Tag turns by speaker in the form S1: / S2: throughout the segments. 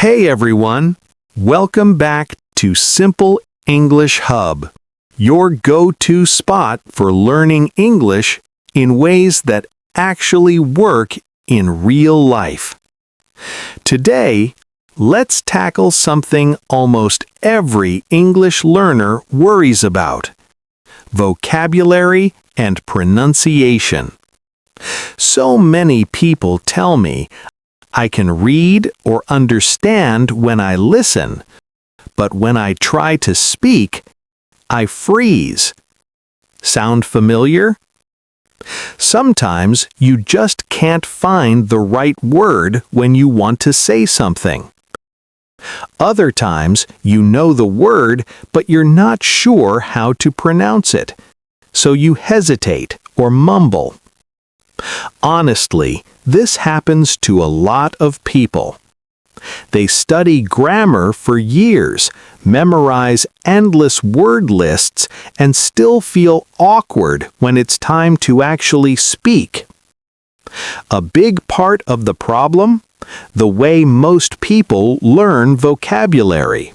S1: Hey everyone! Welcome back to Simple English Hub, your go-to spot for learning English in ways that actually work in real life. Today, let's tackle something almost every English learner worries about: vocabulary and pronunciation. So many people tell me I can read or understand when I listen, but when I try to speak, I freeze. Sound familiar? Sometimes you just can't find the right word when you want to say something. Other times you know the word, but you're not sure how to pronounce it, so you hesitate or mumble. Honestly, this happens to a lot of people. They study grammar for years, memorize endless word lists, and still feel awkward when it's time to actually speak. A big part of the problem? The way most people learn vocabulary.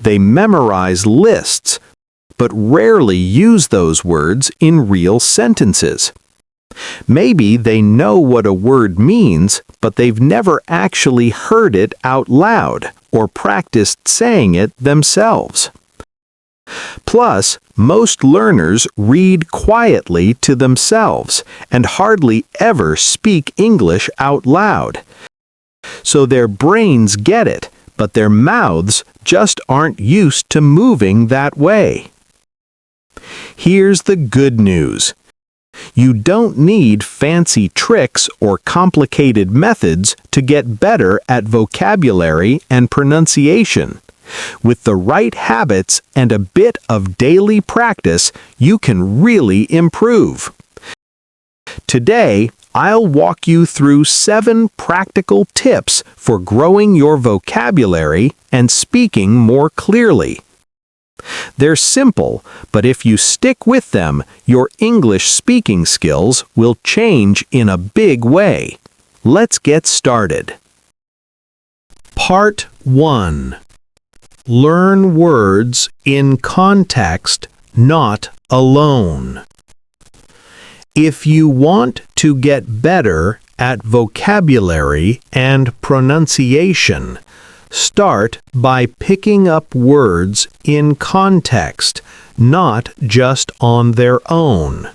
S1: They memorize lists, but rarely use those words in real sentences. Maybe they know what a word means, but they've never actually heard it out loud or practiced saying it themselves. Plus, most learners read quietly to themselves and hardly ever speak English out loud. So their brains get it, but their mouths just aren't used to moving that way. Here's the good news. You don't need fancy tricks or complicated methods to get better at vocabulary and pronunciation. With the right habits and a bit of daily practice, you can really improve. Today, I'll walk you through 7 practical tips for growing your vocabulary and speaking more clearly. They're simple, but if you stick with them, your English speaking skills will change in a big way. Let's get started. Part 1. Learn words in context, not alone. If you want to get better at vocabulary and pronunciation, start by picking up words in context, not just on their own.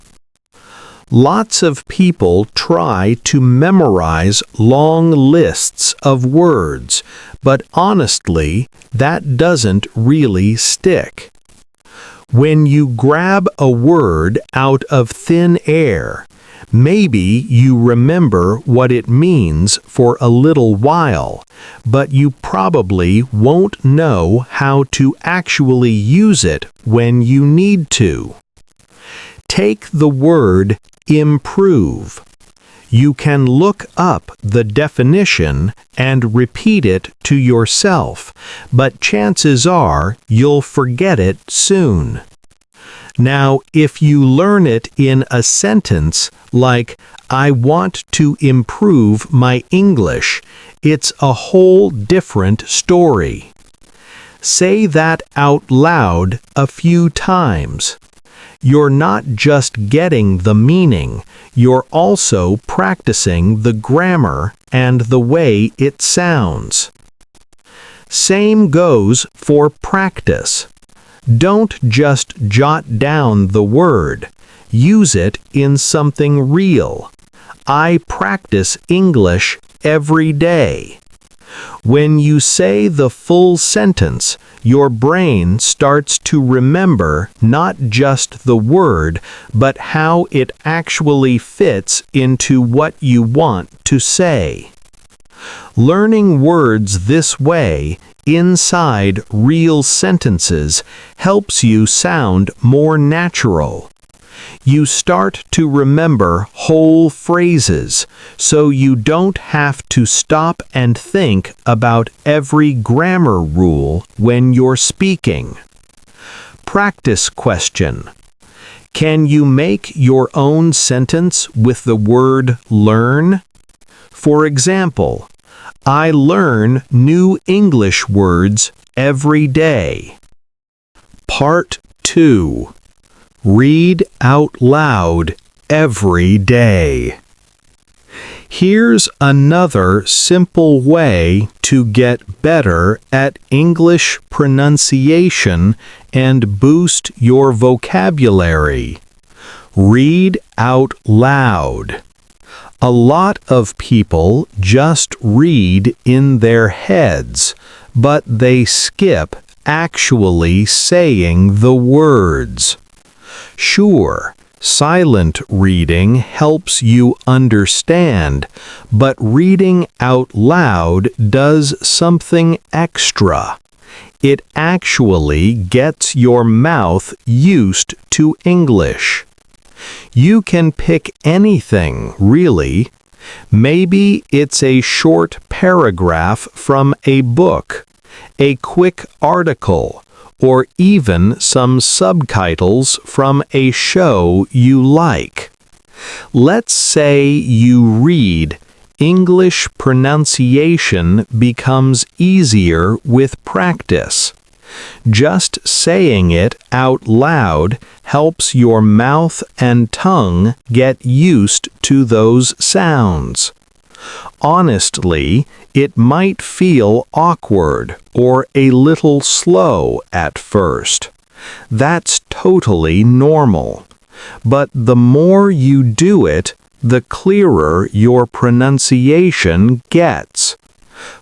S1: Lots of people try to memorize long lists of words, but honestly, that doesn't really stick. When you grab a word out of thin air, maybe you remember what it means for a little while, but you probably won't know how to actually use it when you need to. Take the word improve. You can look up the definition and repeat it to yourself, but chances are you'll forget it soon. Now, if you learn it in a sentence like, "I want to improve my English," it's a whole different story. Say that out loud a few times. You're not just getting the meaning, you're also practicing the grammar and the way it sounds. Same goes for practice. Don't just jot down the word. Use it in something real. I practice English every day. When you say the full sentence, your brain starts to remember not just the word, but how it actually fits into what you want to say. Learning words this way, inside real sentences, helps you sound more natural. You start to remember whole phrases, so you don't have to stop and think about every grammar rule when you're speaking. Practice question. Can you make your own sentence with the word learn? For example, I learn new English words every day. Part 2. Read out loud every day. Here's another simple way to get better at English pronunciation and boost your vocabulary. Read out loud. A lot of people just read in their heads, but they skip actually saying the words. Sure, silent reading helps you understand, but reading out loud does something extra. It actually gets your mouth used to English. You can pick anything, really. Maybe it's a short paragraph from a book, a quick article, or even some subtitles from a show you like. Let's say you read, English pronunciation becomes easier with practice. Just saying it out loud helps your mouth and tongue get used to those sounds. Honestly, it might feel awkward or a little slow at first. That's totally normal. But the more you do it, the clearer your pronunciation gets.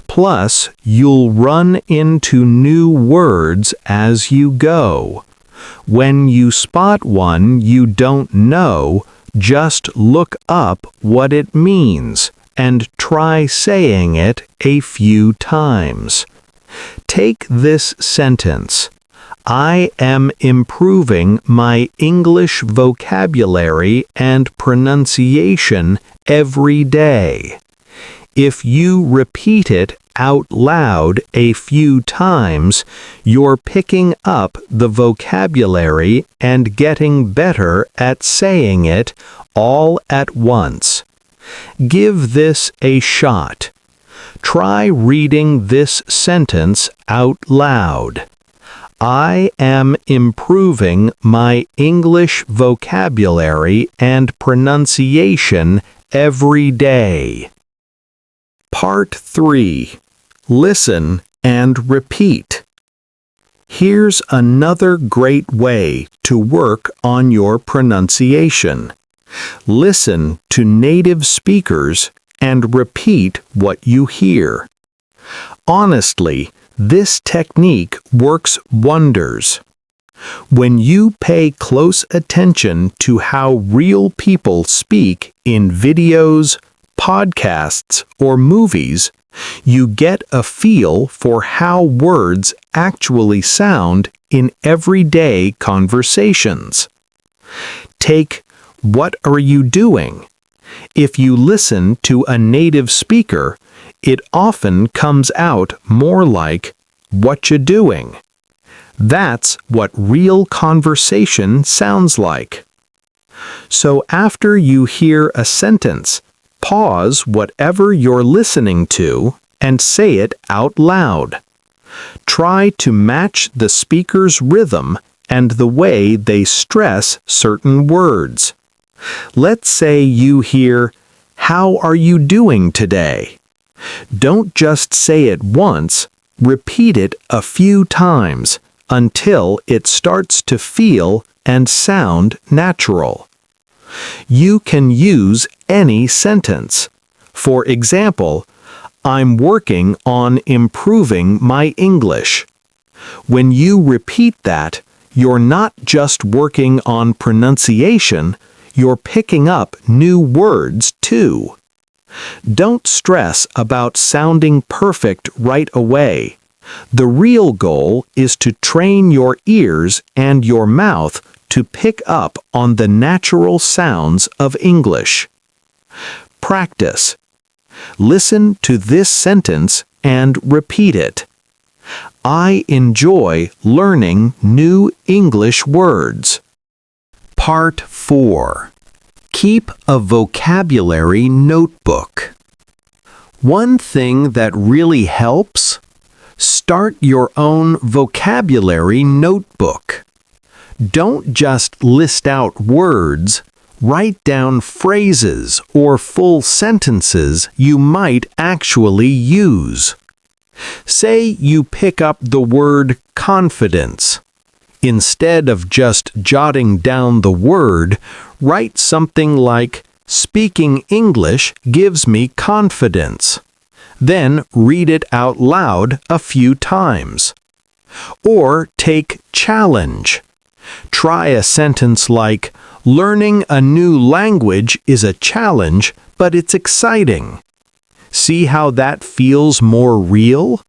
S1: Plus, you'll run into new words as you go. When you spot one you don't know, just look up what it means and try saying it a few times. Take this sentence. I am improving my English vocabulary and pronunciation every day. If you repeat it out loud a few times, you're picking up the vocabulary and getting better at saying it all at once. Give this a shot. Try reading this sentence out loud. I am improving my English vocabulary and pronunciation every day. Part 3. Listen and repeat. Here's another great way to work on your pronunciation. Listen to native speakers and repeat what you hear. Honestly, this technique works wonders. When you pay close attention to how real people speak in videos, podcasts, or movies, you get a feel for how words actually sound in everyday conversations. Take "What are you doing?" If you listen to a native speaker, it often comes out more like "What you doing?" That's what real conversation sounds like. So after you hear a sentence, pause whatever you're listening to and say it out loud. Try to match the speaker's rhythm and the way they stress certain words. Let's say you hear, "How are you doing today?" Don't just say it once, repeat it a few times until it starts to feel and sound natural. You can use any sentence. For example, I'm working on improving my English. When you repeat that, you're not just working on pronunciation, you're picking up new words too. Don't stress about sounding perfect right away. The real goal is to train your ears and your mouth to pick up on the natural sounds of English. Practice. Listen to this sentence and repeat it. I enjoy learning new English words. Part 4. Keep a vocabulary notebook. One thing that really helps? Start your own vocabulary notebook. Don't just list out words, write down phrases or full sentences you might actually use. Say you pick up the word confidence. Instead of just jotting down the word, write something like, "Speaking English gives me confidence." Then read it out loud a few times. Or take challenge. Try a sentence like, "Learning a new language is a challenge, but it's exciting." See how that feels more real?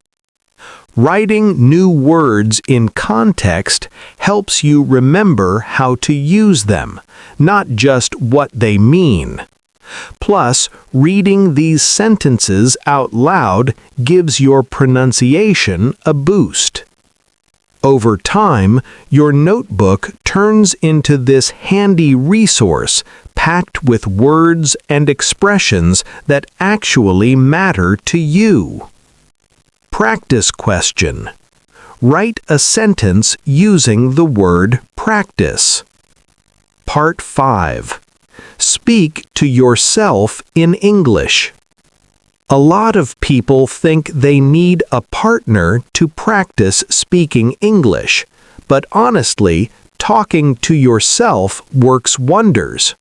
S1: Writing new words in context helps you remember how to use them, not just what they mean. Plus, reading these sentences out loud gives your pronunciation a boost. Over time, your notebook turns into this handy resource packed with words and expressions that actually matter to you. Practice question. Write a sentence using the word practice. Part 5. Speak to yourself in English. A lot of people think they need a partner to practice speaking English, but honestly, talking to yourself works wonders.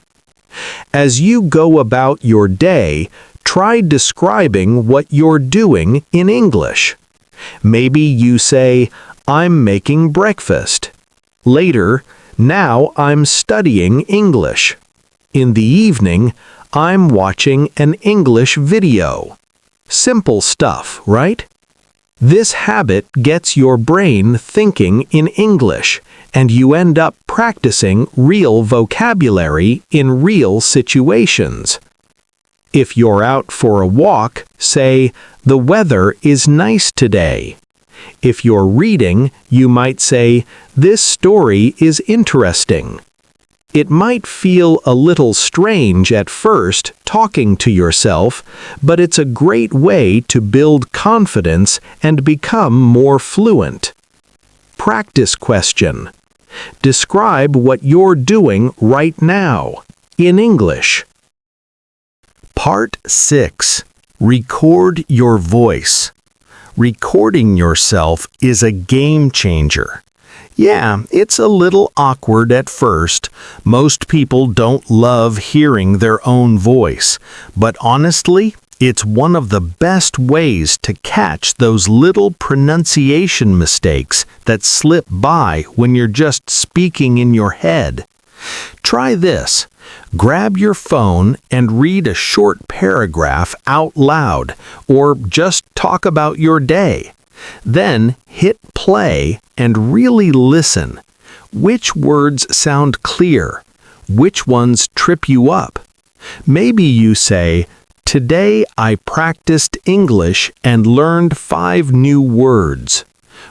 S1: As you go about your day, try describing what you're doing in English. Maybe you say, "I'm making breakfast." Later, "Now I'm studying English." In the evening, "I'm watching an English video." Simple stuff, right? This habit gets your brain thinking in English, and you end up practicing real vocabulary in real situations. If you're out for a walk, say, "The weather is nice today." If you're reading, you might say, "This story is interesting." It might feel a little strange at first talking to yourself, but it's a great way to build confidence and become more fluent. Practice question. Describe what you're doing right now, in English. Part 6. Record your voice. Recording yourself is a game changer. Yeah, it's a little awkward at first. Most people don't love hearing their own voice, but honestly, it's one of the best ways to catch those little pronunciation mistakes that slip by when you're just speaking in your head. Try this. Grab your phone and read a short paragraph out loud, or just talk about your day. Then hit play and really listen. Which words sound clear? Which ones trip you up? Maybe you say, "Today I practiced English and learned 5 new words."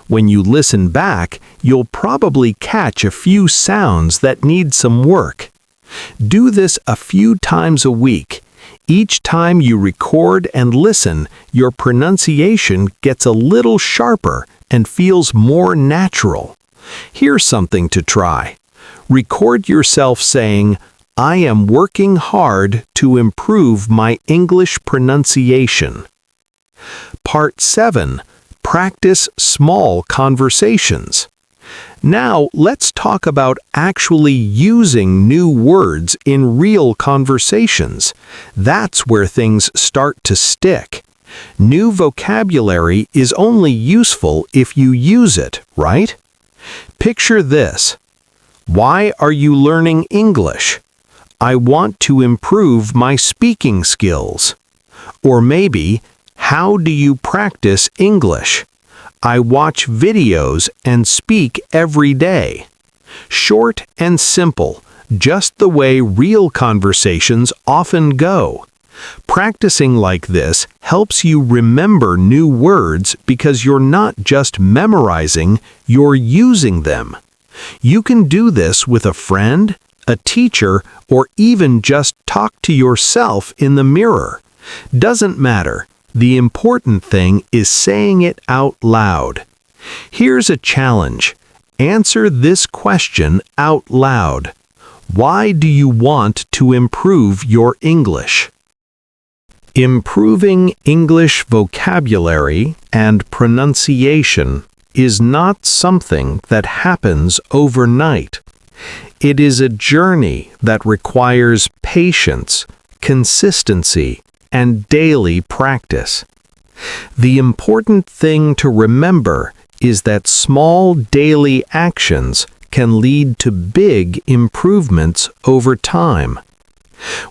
S1: When you listen back, you'll probably catch a few sounds that need some work. Do this a few times a week. Each time you record and listen, your pronunciation gets a little sharper and feels more natural. Here's something to try. Record yourself saying, "I am working hard to improve my English pronunciation." Part 7. Practice small conversations. Now, let's talk about actually using new words in real conversations. That's where things start to stick. New vocabulary is only useful if you use it, right? Picture this. Why are you learning English? I want to improve my speaking skills. Or maybe, how do you practice English? I watch videos and speak every day. Short and simple, just the way real conversations often go. Practicing like this helps you remember new words because you're not just memorizing, you're using them. You can do this with a friend, a teacher, or even just talk to yourself in the mirror. Doesn't matter. The important thing is saying it out loud. Here's a challenge. Answer this question out loud. Why do you want to improve your English? Improving English vocabulary and pronunciation is not something that happens overnight. It is a journey that requires patience, consistency, and daily practice. The important thing to remember is that small daily actions can lead to big improvements over time.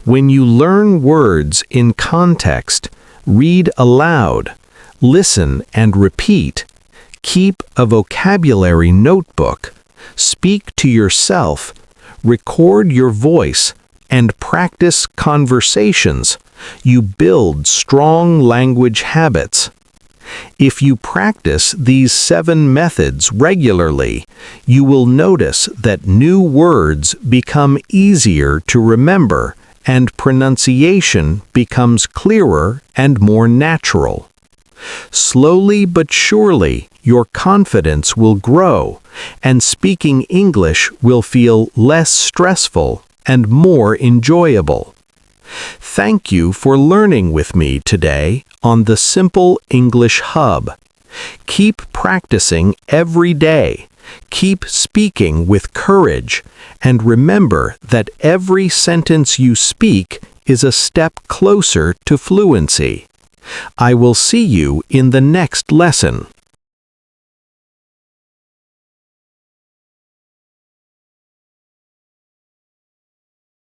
S1: When you learn words in context, read aloud, listen and repeat, keep a vocabulary notebook, speak to yourself, record your voice, and practice conversations, you build strong language habits. If you practice these 7 methods regularly, you will notice that new words become easier to remember and pronunciation becomes clearer and more natural. Slowly but surely, your confidence will grow, and speaking English will feel less stressful and more enjoyable. Thank you for learning with me today on the Simple English Hub. Keep practicing every day. Keep speaking with courage, and remember that every sentence you speak is a step closer to fluency. I will see you in the next lesson.